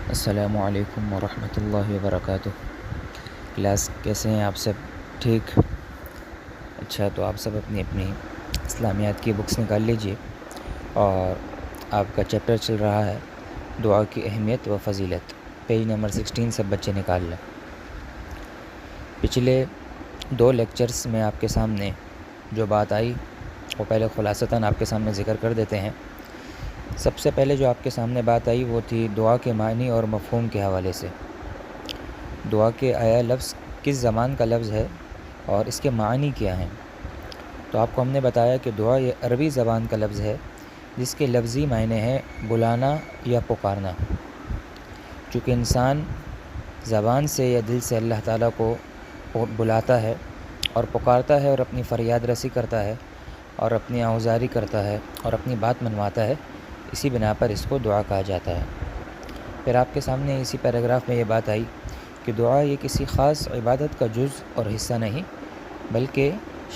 السلام علیکم ورحمۃ اللہ وبرکاتہ۔ کلاس کیسے ہیں آپ سب؟ ٹھیک؟ اچھا، تو آپ سب اپنی اپنی اسلامیات کی بکس نکال لیجئے اور آپ کا چیپٹر چل رہا ہے دعا کی اہمیت و فضیلت۔ پیج نمبر 16 سب بچے نکال لیں۔ پچھلے 2 لیکچرز میں آپ کے سامنے جو بات آئی وہ پہلے خلاصتاً آپ کے سامنے ذکر کر دیتے ہیں۔ سب سے پہلے جو آپ کے سامنے بات آئی وہ تھی دعا کے معنی اور مفہوم کے حوالے سے۔ دعا کے آیا لفظ کس زبان کا لفظ ہے اور اس کے معنی کیا ہیں؟ تو آپ کو ہم نے بتایا کہ دعا یہ عربی زبان کا لفظ ہے جس کے لفظی معنی ہیں بلانا یا پکارنا۔ چونکہ انسان زبان سے یا دل سے اللہ تعالیٰ کو بلاتا ہے اور پکارتا ہے اور اپنی فریاد رسی کرتا ہے اور اپنی آہوزاری کرتا ہے اور اپنی بات منواتا ہے، اسی بنا پر اس کو دعا کہا جاتا ہے۔ پھر آپ کے سامنے اسی پیراگراف میں یہ بات آئی کہ دعا یہ کسی خاص عبادت کا جز اور حصہ نہیں بلکہ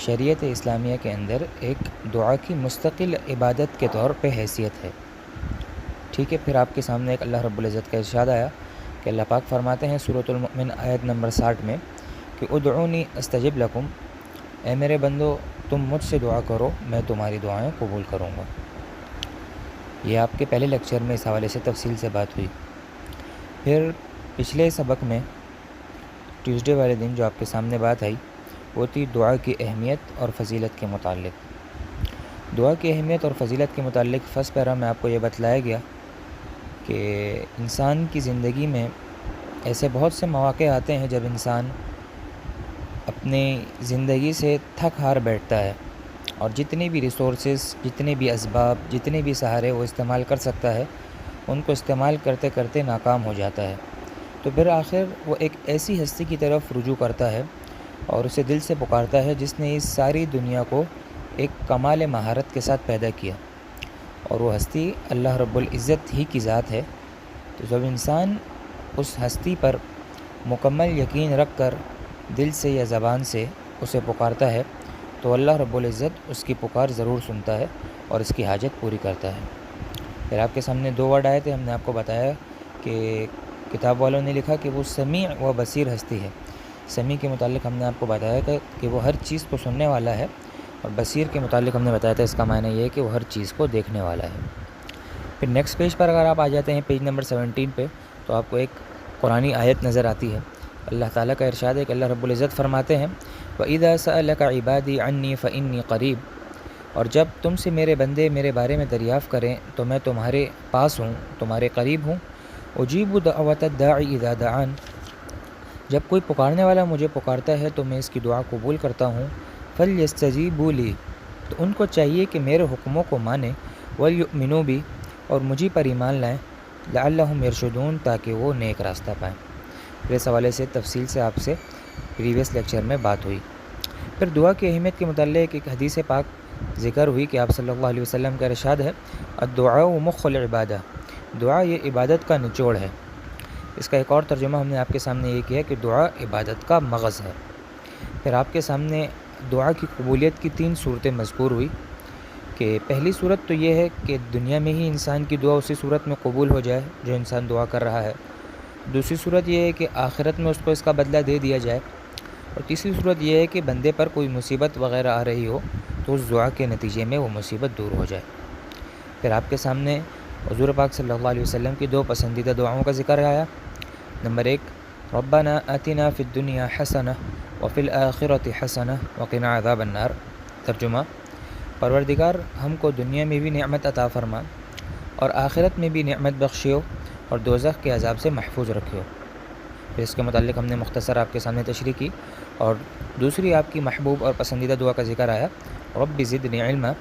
شریعت اسلامیہ کے اندر ایک دعا کی مستقل عبادت کے طور پہ حیثیت ہے۔ ٹھیک ہے، پھر آپ کے سامنے ایک اللہ رب العزت کا ارشاد آیا کہ اللہ پاک فرماتے ہیں سورۃ المؤمن آیت نمبر 60 میں کہ ادعونی استجب لکم، اے میرے بندو تم مجھ سے دعا کرو میں تمہاری دعائیں قبول کروں گا۔ یہ آپ کے پہلے لیکچر میں اس حوالے سے تفصیل سے بات ہوئی۔ پھر پچھلے سبق میں ٹیوزڈے والے دن جو آپ کے سامنے بات آئی وہ تھی دعا کی اہمیت اور فضیلت کے متعلق۔ دعا کی اہمیت اور فضیلت کے متعلق فرسٹ پیرا میں آپ کو یہ بتلایا گیا کہ انسان کی زندگی میں ایسے بہت سے مواقع آتے ہیں جب انسان اپنی زندگی سے تھک ہار بیٹھتا ہے اور جتنے بھی ریسورسز، جتنے بھی اسباب، جتنے بھی سہارے وہ استعمال کر سکتا ہے ان کو استعمال کرتے کرتے ناکام ہو جاتا ہے۔ تو پھر آخر وہ ایک ایسی ہستی کی طرف رجوع کرتا ہے اور اسے دل سے پکارتا ہے جس نے اس ساری دنیا کو ایک کمال مہارت کے ساتھ پیدا کیا، اور وہ ہستی اللہ رب العزت ہی کی ذات ہے۔ تو جب انسان اس ہستی پر مکمل یقین رکھ کر دل سے یا زبان سے اسے پکارتا ہے تو اللہ رب العزت اس کی پکار ضرور سنتا ہے اور اس کی حاجت پوری کرتا ہے۔ پھر آپ کے سامنے 2 ورڈ آئے تھے، ہم نے آپ کو بتایا کہ کتاب والوں نے لکھا کہ وہ سمیع و بصیر ہستی ہے۔ سمیع کے متعلق ہم نے آپ کو بتایا تھا کہ وہ ہر چیز کو سننے والا ہے، اور بصیر کے متعلق ہم نے بتایا تھا اس کا معنی یہ ہے کہ وہ ہر چیز کو دیکھنے والا ہے۔ پھر نیکسٹ پیج پر اگر آپ آ جاتے ہیں پیج نمبر 17 پہ تو آپ کو ایک قرآنی آیت نظر آتی ہے۔ اللہ تعالیٰ کا ارشاد ہے کہ اللہ رب العزت فرماتے ہیں وَإِذَا سَأَلَكَ عِبَادِي عَنِّي فَإِنِّي قَرِيب، اور جب تم سے میرے بندے میرے بارے میں دریافت کریں تو میں تمہارے پاس ہوں، تمہارے قریب ہوں۔ اجیب دعوت الداعی اذا دعان، جب کوئی پکارنے والا مجھے پکارتا ہے تو میں اس کی دعا قبول کرتا ہوں۔ فَلْيَسْتَجِيبُوا لِي، تو ان کو چاہیے کہ میرے حکموں کو مانیں، وَلْيُؤْمِنُوا بِي، اور مجھے پر ایمان لائیں، لَعَلَّهُمْ يَرْشُدُونَ، تاکہ وہ نیک راستہ پائیں۔ پھر اس حوالے سے تفصیل سے آپ سے پریویس لیکچر میں بات ہوئی۔ پھر دعا کی اہمیت کے متعلق ایک حدیث پاک ذکر ہوئی کہ آپ صلی اللہ علیہ وسلم کا ارشاد ہے الدعاء مخ العبادہ، دعا یہ عبادت کا نچوڑ ہے۔ اس کا ایک اور ترجمہ ہم نے آپ کے سامنے یہ کیا کہ دعا عبادت کا مغز ہے۔ پھر آپ کے سامنے دعا کی قبولیت کی 3 صورتیں مذکور ہوئی کہ پہلی صورت تو یہ ہے کہ دنیا میں ہی انسان کی دعا اسی صورت میں قبول ہو جائے جو انسان دعا کر رہا ہے۔ دوسری صورت یہ ہے کہ آخرت میں اس کو اس کا بدلہ دے دیا جائے، اور تیسری صورت یہ ہے کہ بندے پر کوئی مصیبت وغیرہ آ رہی ہو تو اس دعا کے نتیجے میں وہ مصیبت دور ہو جائے۔ پھر آپ کے سامنے حضور پاک صلی اللہ علیہ وسلم کی 2 پسندیدہ دعاؤں کا ذکر آیا۔ نمبر 1 ربنا آتنا فی الدنیا حسنہ وفی الآخرۃ حسنہ وقنا عذاب النار، ترجمہ پروردگار ہم کو دنیا میں بھی نعمت عطا فرما اور آخرت میں بھی نعمت بخشیو اور دوزخ کے عذاب سے محفوظ رکھیو۔ پھر اس کے متعلق ہم نے مختصر آپ کے سامنے تشریح کی، اور دوسری آپ کی محبوب اور پسندیدہ دعا کا ذکر آیا رب زدنی علما،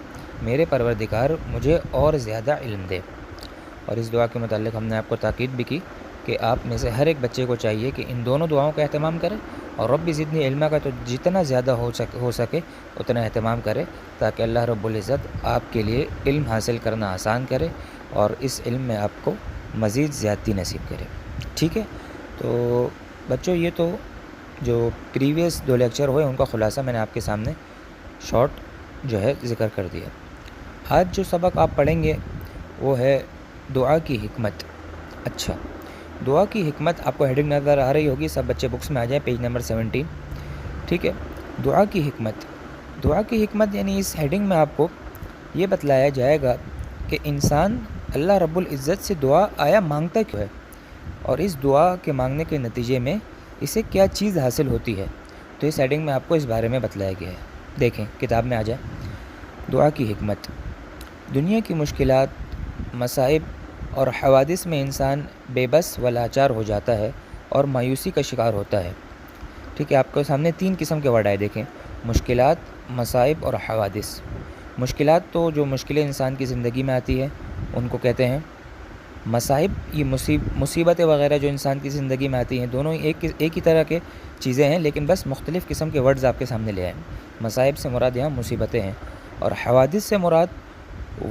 میرے پروردگار مجھے اور زیادہ علم دے۔ اور اس دعا کے متعلق ہم نے آپ کو تاکید بھی کی کہ آپ میں سے ہر ایک بچے کو چاہیے کہ ان دونوں دعاؤں کا اہتمام کرے، اور رب زدنی علما کا تو جتنا زیادہ ہو سکے اتنا اہتمام کرے، تاکہ اللہ رب العزت آپ کے لیے علم حاصل کرنا آسان کرے اور اس علم میں آپ کو مزید زیادتی نصیب کرے۔ ٹھیک ہے، تو بچوں یہ تو جو پریویس 2 لیکچر ہوئے ان کا خلاصہ میں نے آپ کے سامنے شارٹ جو ہے ذکر کر دیا۔ آج جو سبق آپ پڑھیں گے وہ ہے دعا کی حکمت۔ اچھا، دعا کی حکمت آپ کو ہیڈنگ نظر آ رہی ہوگی، سب بچے بکس میں آ جائیں، پیج نمبر 17. ٹھیک ہے، دعا کی حکمت یعنی اس ہیڈنگ میں آپ کو یہ بتلایا جائے گا کہ انسان اللہ رب العزت سے دعا آیا مانگتا کیوں ہے، اور اس دعا کے مانگنے کے نتیجے میں اسے کیا چیز حاصل ہوتی ہے. تو اس ہیڈنگ میں آپ کو اس بارے میں بتلایا گیا ہے. دیکھیں کتاب میں آ جائیں. دعا کی حکمت. دنیا کی مشکلات، مصائب اور حوادث میں انسان بے بس و لاچار ہو جاتا ہے اور مایوسی کا شکار ہوتا ہے. ٹھیک ہے، آپ کے سامنے 3 قسم کے ورڈ آئے، دیکھیں، مشکلات، مصائب اور حوادث. مشکلات تو جو مشکلیں انسان کی زندگی میں آتی ہے ان کو کہتے ہیں. مصائب یہ مصیبتیں وغیرہ جو انسان کی زندگی میں آتی ہیں، دونوں ایک ہی طرح کے چیزیں ہیں، لیکن بس مختلف قسم کے ورڈز آپ کے سامنے لے آئے. مصائب سے مراد یہاں مصیبتیں ہیں، اور حوادث سے مراد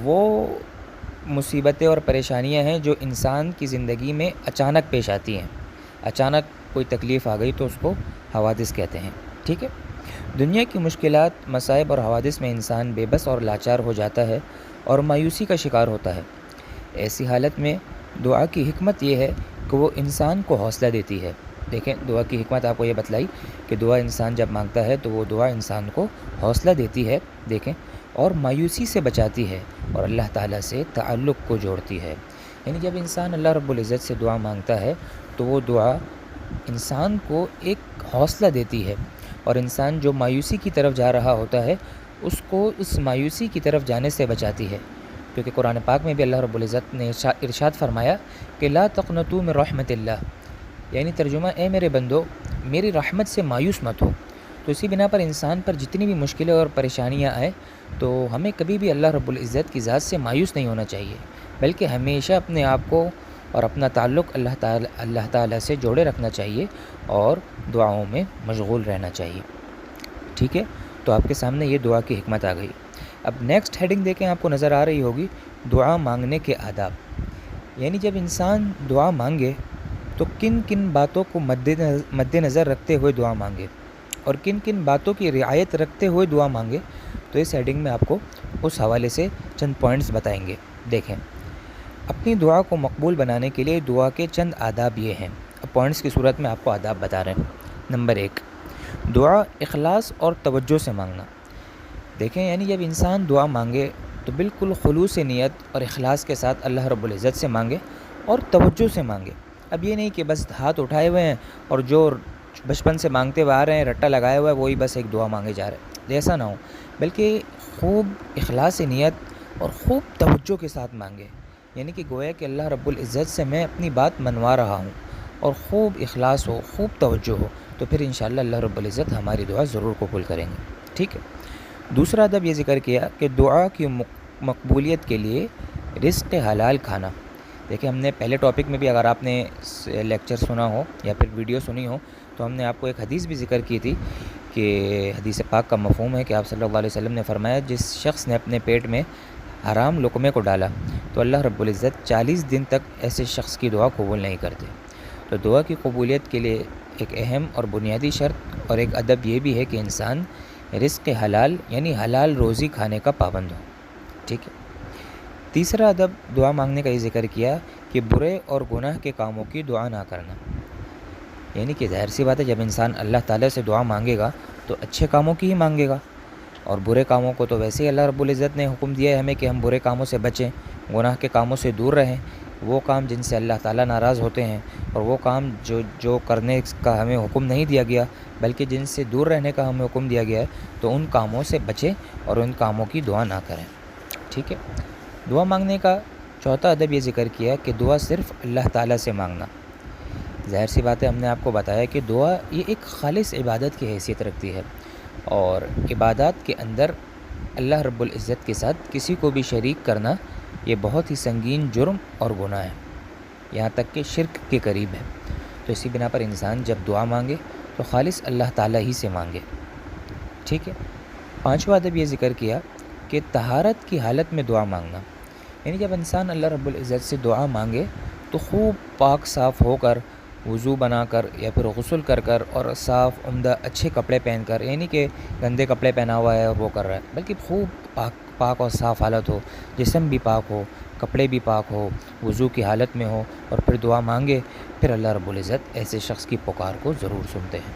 وہ مصیبتیں اور پریشانیاں ہیں جو انسان کی زندگی میں اچانک پیش آتی ہیں. اچانک کوئی تکلیف آ گئی تو اس کو حوادث کہتے ہیں. ٹھیک ہے، دنیا کی مشکلات، مصائب اور حوادث میں انسان بے بس اور لاچار ہو جاتا ہے اور مایوسی کا شکار ہوتا ہے. ایسی حالت میں دعا کی حکمت یہ ہے کہ وہ انسان کو حوصلہ دیتی ہے. دیکھیں، دعا کی حکمت آپ کو یہ بتلائی کہ دعا انسان جب مانگتا ہے تو وہ دعا انسان کو حوصلہ دیتی ہے. دیکھیں، اور مایوسی سے بچاتی ہے اور اللہ تعالیٰ سے تعلق کو جوڑتی ہے. یعنی جب انسان اللہ رب العزت سے دعا مانگتا ہے تو وہ دعا انسان کو ایک حوصلہ دیتی ہے، اور انسان جو مایوسی کی طرف جا رہا ہوتا ہے اس کو اس مایوسی کی طرف جانے سے بچاتی ہے. کیونکہ قرآن پاک میں بھی اللہ رب العزت نے ارشاد فرمایا کہ لا تقنطوا من رحمت اللہ، یعنی ترجمہ، اے میرے بندو میری رحمت سے مایوس مت ہو. تو اسی بنا پر انسان پر جتنی بھی مشکلیں اور پریشانیاں آئیں تو ہمیں کبھی بھی اللہ رب العزت کی ذات سے مایوس نہیں ہونا چاہیے، بلکہ ہمیشہ اپنے آپ کو اور اپنا تعلق اللہ تعالیٰ سے جوڑے رکھنا چاہیے اور دعاؤں میں مشغول رہنا چاہیے. ٹھیک ہے، تو آپ کے سامنے یہ دعا کی حکمت آ گئی. اب نیکسٹ ہیڈنگ دیکھیں، آپ کو نظر آ رہی ہوگی، دعا مانگنے کے آداب. یعنی جب انسان دعا مانگے تو کن کن باتوں کو مد نظر رکھتے ہوئے دعا مانگے اور کن کن باتوں کی رعایت رکھتے ہوئے دعا مانگے. تو اس ہیڈنگ میں آپ کو اس حوالے سے چند پوائنٹس بتائیں گے. دیکھیں، اپنی دعا کو مقبول بنانے کے لیے دعا کے چند آداب یہ ہیں. اب پوائنٹس کی صورت میں آپ کو آداب بتا رہے ہیں. نمبر 1، دعا اخلاص اور توجہ سے مانگنا. دیکھیں، یعنی جب انسان دعا مانگے تو بالکل خلوص نیت اور اخلاص کے ساتھ اللہ رب العزت سے مانگے اور توجہ سے مانگے. اب یہ نہیں کہ بس ہاتھ اٹھائے ہوئے ہیں اور جو بچپن سے مانگتے ہوئے آ رہے ہیں، رٹا لگایا ہوا ہے، وہی بس ایک دعا مانگے جا رہے ہیں. ایسا نہ ہو، بلکہ خوب اخلاص نیت اور خوب توجہ کے ساتھ مانگے. یعنی کہ گویا کہ اللہ رب العزت سے میں اپنی بات منوا رہا ہوں اور خوب اخلاص ہو، خوب توجہ ہو، تو پھر انشاءاللہ اللہ رب العزت ہماری دعا ضرور قبول کریں گے. ٹھیک ہے، دوسرا ادب یہ ذکر کیا کہ دعا کی مقبولیت کے لیے رزق حلال کھانا. دیکھیں، ہم نے پہلے ٹاپک میں بھی، اگر آپ نے لیکچر سنا ہو یا پھر ویڈیو سنی ہو، تو ہم نے آپ کو ایک حدیث بھی ذکر کی تھی کہ حدیث پاک کا مفہوم ہے کہ آپ صلی اللہ علیہ وسلم نے فرمایا، جس شخص نے اپنے پیٹ میں حرام لقمے کو ڈالا تو اللہ رب العزت 40 دن تک ایسے شخص کی دعا قبول نہیں کرتے. تو دعا کی قبولیت کے لیے ایک اہم اور بنیادی شرط اور ایک ادب یہ بھی ہے کہ انسان رزق حلال یعنی حلال روزی کھانے کا پابند ہو. ٹھیک ہے، تیسرا ادب دعا مانگنے کا یہ ذکر کیا کہ برے اور گناہ کے کاموں کی دعا نہ کرنا. یعنی کہ ظاہر سی بات ہے، جب انسان اللہ تعالیٰ سے دعا مانگے گا تو اچھے کاموں کی ہی مانگے گا، اور برے کاموں کو تو ویسے ہی اللہ رب العزت نے حکم دیا ہے ہمیں کہ ہم برے کاموں سے بچیں، گناہ کے کاموں سے دور رہیں. وہ کام جن سے اللہ تعالیٰ ناراض ہوتے ہیں، اور وہ کام جو کرنے کا ہمیں حکم نہیں دیا گیا بلکہ جن سے دور رہنے کا ہمیں حکم دیا گیا ہے، تو ان کاموں سے بچیں اور ان کاموں کی دعا نہ کریں. ٹھیک ہے، دعا مانگنے کا چوتھا ادب یہ ذکر کیا کہ دعا صرف اللہ تعالیٰ سے مانگنا. ظاہر سی بات ہے، ہم نے آپ کو بتایا کہ دعا یہ ایک خالص عبادت کی حیثیت رکھتی ہے، اور عبادات کے اندر اللہ رب العزت کے ساتھ کسی کو بھی شریک کرنا یہ بہت ہی سنگین جرم اور گناہ ہے، یہاں تک کہ شرک کے قریب ہے. تو اسی بنا پر انسان جب دعا مانگے تو خالص اللہ تعالیٰ ہی سے مانگے. ٹھیک ہے، پانچواں ادب یہ ذکر کیا کہ طہارت کی حالت میں دعا مانگنا. یعنی جب انسان اللہ رب العزت سے دعا مانگے تو خوب پاک صاف ہو کر، وضو بنا کر یا پھر غسل کر کر اور صاف عمدہ اچھے کپڑے پہن کر، یعنی کہ گندے کپڑے پہنا ہوا ہے اور وہ کر رہا ہے، بلکہ خوب پاک اور صاف حالت ہو، جسم بھی پاک ہو، کپڑے بھی پاک ہو، وضو کی حالت میں ہو اور پھر دعا مانگے، پھر اللہ رب العزت ایسے شخص کی پکار کو ضرور سنتے ہیں۔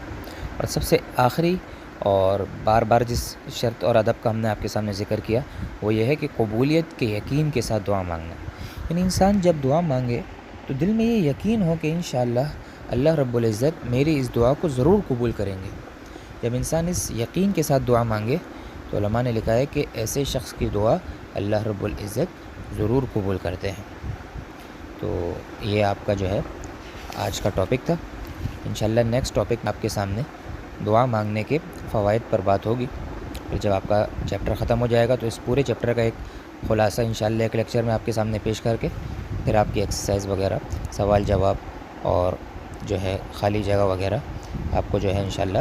اور سب سے آخری اور بار بار جس شرط اور ادب کا ہم نے آپ کے سامنے ذکر کیا وہ یہ ہے کہ قبولیت کے یقین کے ساتھ دعا مانگنا۔ یعنی انسان جب دعا مانگے تو دل میں یہ یقین ہو کہ انشاءاللہ اللہ رب العزت میری اس دعا کو ضرور قبول کریں گے۔ جب انسان اس یقین کے ساتھ دعا مانگے تو علماء نے لکھا ہے کہ ایسے شخص کی دعا اللہ رب العزت ضرور قبول کرتے ہیں۔ تو یہ آپ کا جو ہے آج کا ٹاپک تھا۔ انشاءاللہ نیکسٹ ٹاپک آپ کے سامنے دعا مانگنے کے فوائد پر بات ہوگی۔ پھر جب آپ کا چیپٹر ختم ہو جائے گا تو اس پورے چیپٹر کا ایک خلاصہ انشاءاللہ ایک لیکچر میں آپ کے سامنے پیش کر کے پھر آپ کی ایکسرسائز وغیرہ، سوال جواب اور جو ہے خالی جگہ وغیرہ آپ کو جو ہے انشاءاللہ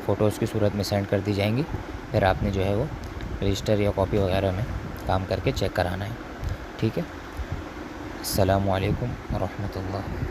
فوٹوز کی صورت میں سینڈ کر دی جائیں گی۔ پھر آپ نے جو ہے وہ رجسٹر یا کاپی وغیرہ میں کام کر کے چیک کرانا ہے۔ ٹھیک ہے؟ السلام علیکم ورحمۃ اللہ۔